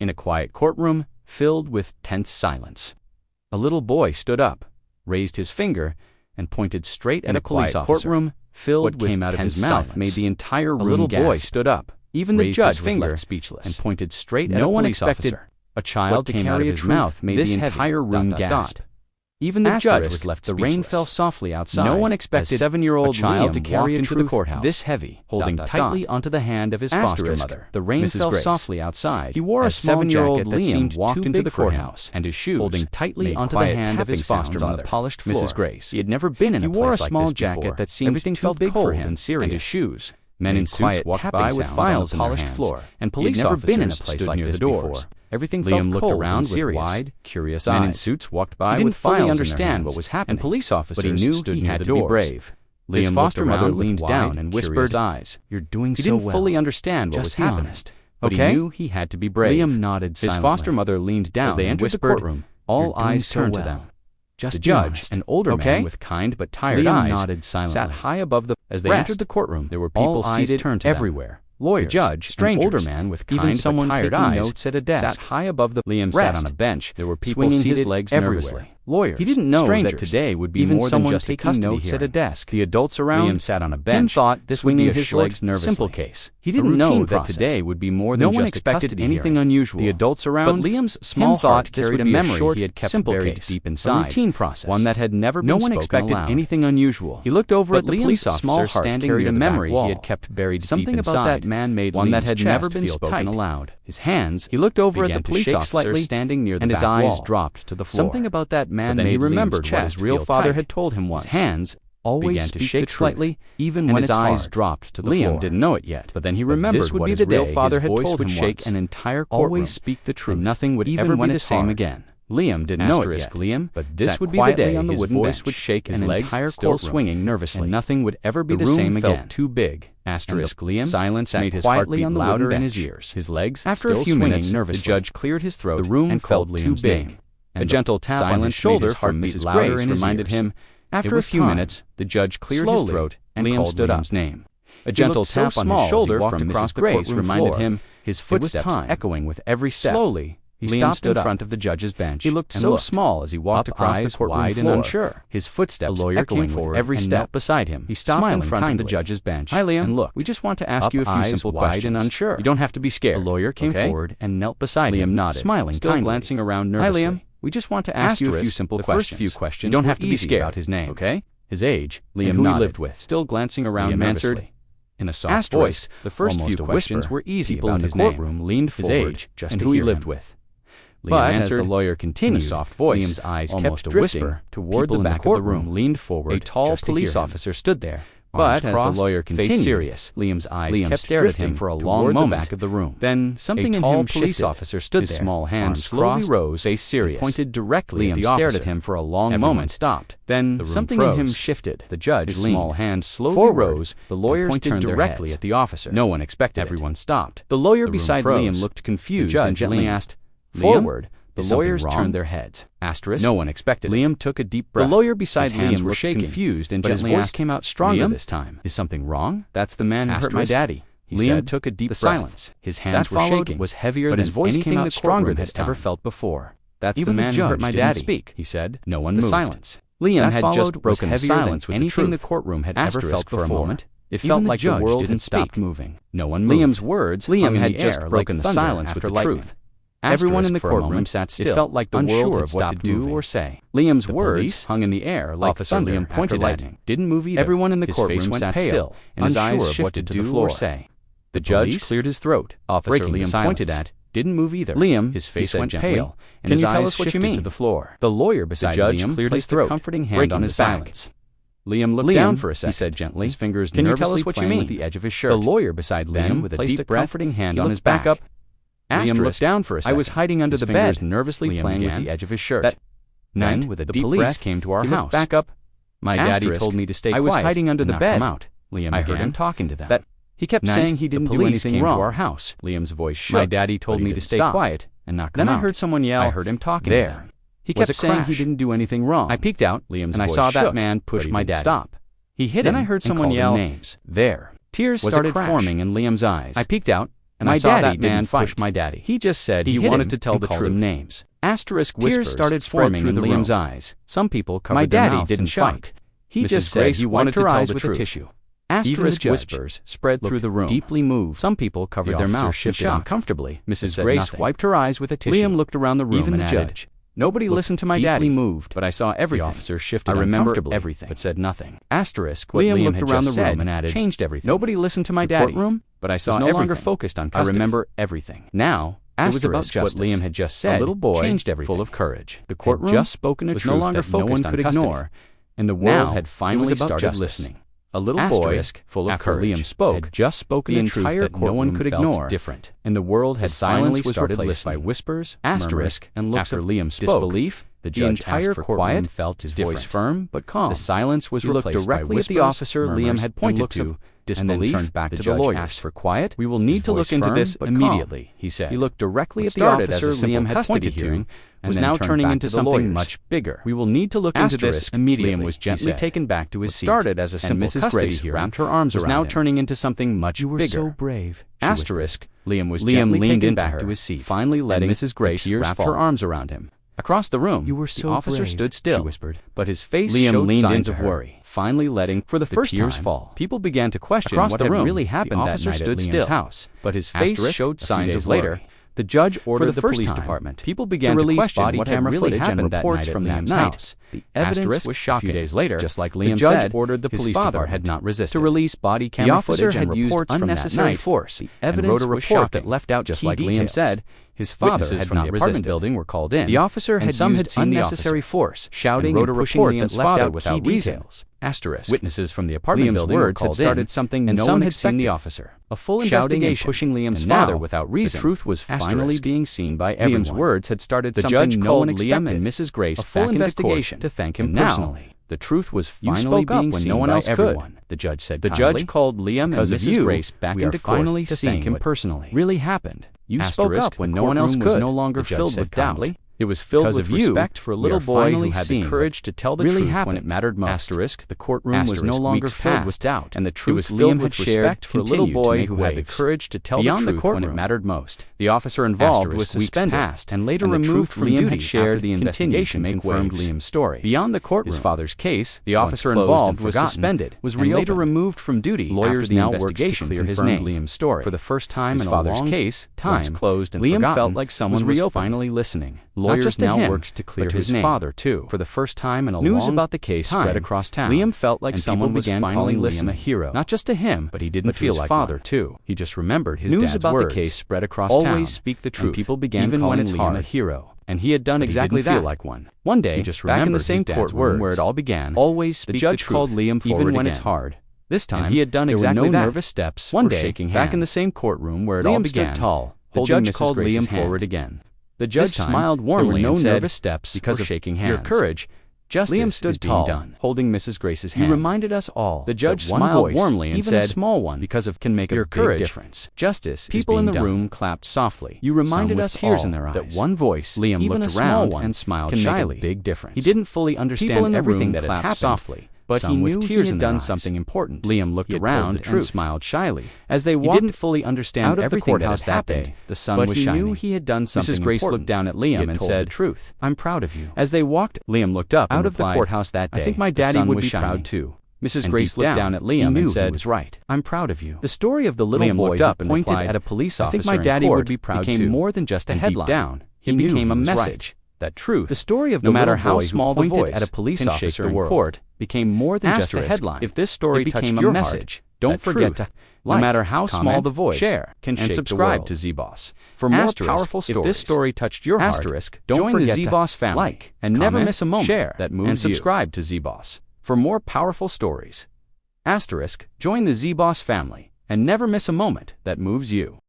in a quiet courtroom filled with tense silence. A little boy stood up, raised his finger, and pointed straight at a police officer. Courtroom filled with tense silence. What came out of his mouth made the entire room gasp. A little boy stood up, even the judge was left speechless, and pointed straight at a police officer. A child to carry his mouth made the entire room gasp. Even the judge was left speechless. The rain fell softly outside. No one expected a 7-year-old child to carry into the courthouse this heavy, holding tightly onto the hand of his foster mother. The rain fell softly outside. He wore a 7-year-old Liam walked into the courthouse, and his shoes holding tightly onto the hand of his foster mother. On the polished floor. Mrs. Grace. He had never been in a place like this before. He wore a small jacket that seemed too big for him and serious. And his shoes. Men in suits walked by with files on the polished floor, and police officers stood near the doors. Everything felt cold. Liam looked around with wide, curious eyes. Men in suits walked by with files in their hands. He didn't fully understand what was happening, and police officers stood near the doors. He had to be brave. His foster mother leaned down and whispered, "You're doing so well." He didn't fully understand what was happening, but he knew he had to be brave. Liam nodded silently. His foster mother leaned down as they entered the courtroom. All eyes turned to them. The judge, an older man with kind but tired eyes, nodded silently. Sat high above the. As they entered the courtroom, there were people seated everywhere. Lawyers, the judge, strangers, an older man with kind but tired eyes, notes at a desk, sat high above the. Liam sat on a bench. There were people swinging his legs everywhere. Lawyers, he didn't know that today would be even more than just taking notes at a desk. The adults around Liam sat on a bench. Thought this would be a short, simple case. He didn't know that today would be more than just a custody hearing. No one expected anything unusual. The adults around, but Liam's small heart carried a memory he had kept buried deep inside. A routine process, one that had never been spoken aloud. No one expected anything unusual. He looked over at the police officer standing near the back wall. He had kept buried deep inside. Something about that man made one that had never been spoken aloud. His hands. He looked over at the police officer standing near the back wall, and his eyes dropped to the floor. Something about that man made remember what his real father had told him once. His hands always began to shake slightly, even when his eyes dropped to the floor. Liam didn't know it yet, but then he remembered what his real father had told him once. An entire courtroom. Always speak the truth, and nothing would ever be the same again. Liam didn't know it yet, but this would be the day on the wooden bench. His voice would shake, his legs still swinging nervously, and nothing would ever be the same again. Felt too big. Liam. Silence made his heart beat louder in his ears. His legs after a few minutes, the judge cleared his throat. The room felt too big. A gentle tap on his shoulder from Mrs. Grace reminded him. After a few minutes, the judge cleared his throat and Liam stood up. Liam's name. A gentle tap on his shoulder from Mrs. Grace reminded him. His footsteps echoing with every step. Slowly, he stopped in front of the judge's bench. He looked so small as he walked across the courtroom wide and unsure. His footsteps echoing forward every step beside him. He stopped in front of the judge's bench. "Hi, Liam. And look, we just want to ask you a few simple questions. And unsure. You don't have to be scared." A lawyer came forward and knelt beside him. Liam nodded, smiling, still glancing around nervously. "Hi, Liam. We just want to ask you a few simple questions. The first few questions. You don't have to be scared about his name, okay? His age, Liam and who he lived with." Still glancing around nervously. In a soft voice, the first few questions were easy about his name. People in the courtroom leaned forward, his age, and who he lived with. Liam answered. As the lawyer continued, in a soft voice, Liam's eyes kept drifting toward the back of the room. Leaned forward. A tall police officer stood there. But as the lawyer continued, serious, Liam's eyes kept stared at him for a long moment. The back of the room. Then something in him shifted. Police officer stood there. His small hand slowly rose, face serious, pointed directly at the officer. Liam stared at him for a long moment. Stopped. Then something in him shifted. The judge, his small hand slowly rose. The lawyers pointed directly at the officer. No one expected. Everyone stopped. The lawyer beside Liam looked confused and gently asked, "Forward." The lawyers turned their heads. No one expected. Liam took a deep breath. The lawyer beside Liam looked confused and gently asked, his voice came out stronger this time. "Is something wrong?" "That's the man who hurt my daddy." Liam took a deep breath. Silence. His hands were shaking. Was heavier than his voice came out stronger than had ever felt before. "That's the man who hurt my daddy." Speak, he said. No one moved. Silence. Liam had just broken the silence with anything the courtroom had ever felt for a moment. It felt like the world had stopped moving. No one moved. Liam's words, Liam had just broken the silence with the truth. Everyone in the courtroom sat still. It felt like the world had stopped to do or say. Liam's words hung in the air like thunder. Liam pointed at him. Didn't move either. Everyone in the courtroom sat still, and his eyes shifted to the floor. The judge cleared his throat. Officer Liam pointed at. Didn't move either. Liam, his face went pale, and his eyes shifted to the floor. The lawyer beside Liam cleared his throat, comforting hand on his back. Liam looked down for a second, he said gently, his fingers nervously playing with the edge of his shirt. The lawyer beside Liam, with a deep breath, comforting hand on his back. Liam looked down for a second. "I was hiding under the bed," nervously playing with the edge of his shirt. "That night, with a deep breath, came to our house. Back up. My daddy told me to stay quiet. I was hiding under the bed. Liam, I heard him talking to them. That he kept saying he didn't do anything wrong. To our house." Liam's voice shook. "My daddy told me to stay quiet and not come out. Then I heard someone yell. I heard him talking to them. He kept saying he didn't do anything wrong. I peeked out, and I saw that man push my daddy. Stop. He hit him. Then I heard someone yell names. There. Tears started forming in Liam's eyes. I peeked out. And I saw that man push my daddy. He just said he wanted to tell the truth. Names. Asterisk tears started forming in Liam's eyes. Some people covered their mouths in shock. He just said he wanted to tell the truth. Tissue. Asterisk whispers spread through the room. Deeply moved. Some people covered their mouths in shock. Uncomfortably. Mrs. Grace wiped her eyes with a tissue. Liam looked around the room. Even the judge. Nobody listened to my daddy. Moved, but I saw everything. The officer shifted. I remember everything, but said nothing. Asterisk. Liam looked around the room and added, "Changed everything." Nobody listened to my daddy. Courtroom, but I saw everything. No longer focused on custody. I remember everything. Now, it was about justice. What Liam had just said. A little boy changed everything. Full of courage. The courtroom had just spoken a truth no longer that no one could ignore, and the world had finally started listening. A little boy, full of courage, Liam spoke, had just spoken the entire truth that no one could ignore, different, and the world had finally started replaced by whispers, asterisk, and looks of Liam disbelief. The entire courtroom felt his voice firm but calm. The silence was replaced by whispers, at the officer Liam had pointed to, disbelief, and then turned back to the lawyer. Asked for quiet. "We will need to look into this immediately," he said. He looked directly at the officer Liam had pointed to, and was now turning into something much bigger. "We will need to look into this immediately." Liam was gently taken back to his seat. Started as a simple Mrs. Grace wrapped her arms around him. Was now turning into something much bigger. "You were so brave." Asterisk. Liam was gently taken back to his seat, finally letting Mrs. Grace wrap her arms around him. Across the room, the officer stood still, she whispered, but his face showed signs of worry, finally letting for the first tears fall. People began to question what had really happened that night at Liam's house, but his face showed signs of later. The judge ordered the police department. People began to question what had really happened that night from Liam's house. The evidence was shocking. A few days later, just like Liam said, the judge ordered the police department had not resisted to release body camera footage and reports from unnecessary force. The evidence wrote a report that left out just like Liam said. His father had not resisted. The apartment building were called in. The officer had used unnecessary force, shouting and pushing Liam's father without details. Asterisk. Witnesses from the apartment building were called in, and no one had seen the officer. A full investigation, pushing Liam's father without reason. The truth was finally being seen by everyone. Liam's words had started something no one expected. Liam and Mrs. Grace a full investigation to thank him personally. The truth was finally being seen no one else could. The judge said kindly. The judge called Liam and Mrs. Grace back into court to thank him personally. Really happened. You spoke up when no one else could. Was no longer filled with doubt. It was filled with respect for a little boy who had the courage to tell the truth when it mattered most. Asterisk. The courtroom was no longer filled with doubt, and the truth Liam had shared for a little boy who had the courage to tell the truth when it mattered most. The officer involved was suspended and later removed from duty after the investigation confirmed Liam's story. Beyond the courtroom, his father's case, the officer involved was suspended, was later removed from duty. Lawyers now worked to clear his name. Liam's story. For the first time in a long case, time closed and Liam felt like someone was finally listening. Lawyers now worked to clear his father too. For the first time in a long news about the case spread across town. Liam felt like someone began calling Liam a hero. Not just to him, but he didn't feel like father too. He just remembered his dad's words. News about the case spread across town. Always speak the truth. People began calling Liam a hero. And he had done exactly that. Feel like one. One day, back in the same courtroom where it all began, always speak the judge called Liam forward even when it's hard. This time, he had done exactly that. There were no nervous steps. One day, back in the same courtroom where it all began, tall. The judge called Liam forward again. The judge smiled warmly and said, "No nervous steps because of shaking hands. Your courage, justice Liam stood tall, done, holding Mrs. Grace's hand. You reminded us all." The judge smiled warmly and said, "Even a small one, because of can make a big difference. Justice." People in the room clapped softly. You reminded us all that one voice, Liam looked around and smiled shyly. Big difference. He didn't fully understand everything that had happened softly. But he knew he had done something important. Liam looked around and smiled shyly. As they walked, he didn't fully understand everything that had happened. The sun was shining. But he knew he had done something important. Mrs. Grace looked down at Liam and said, "Truth. I'm proud of you." As they walked, Liam looked up out of the courthouse that day. "I think my daddy would be proud too." Mrs. Grace looked down at Liam and said, "He was right. I'm proud of you." The story of the little boy who pointed at a police officer, "I think my daddy would be proud too," became more than just a headline. It became a message. That truth, the story of no matter how small the voice at a police officer in court, became more than just a headline. If this story became a message, don't forget to no matter how small the voice, share, and subscribe to Z-Boss. For more powerful stories, if this story touched your heart, don't forget the Z-Boss family, like and never miss a moment share that moves you. And subscribe to Z-Boss. For more powerful stories, join the Z-Boss family and never miss a moment that moves you.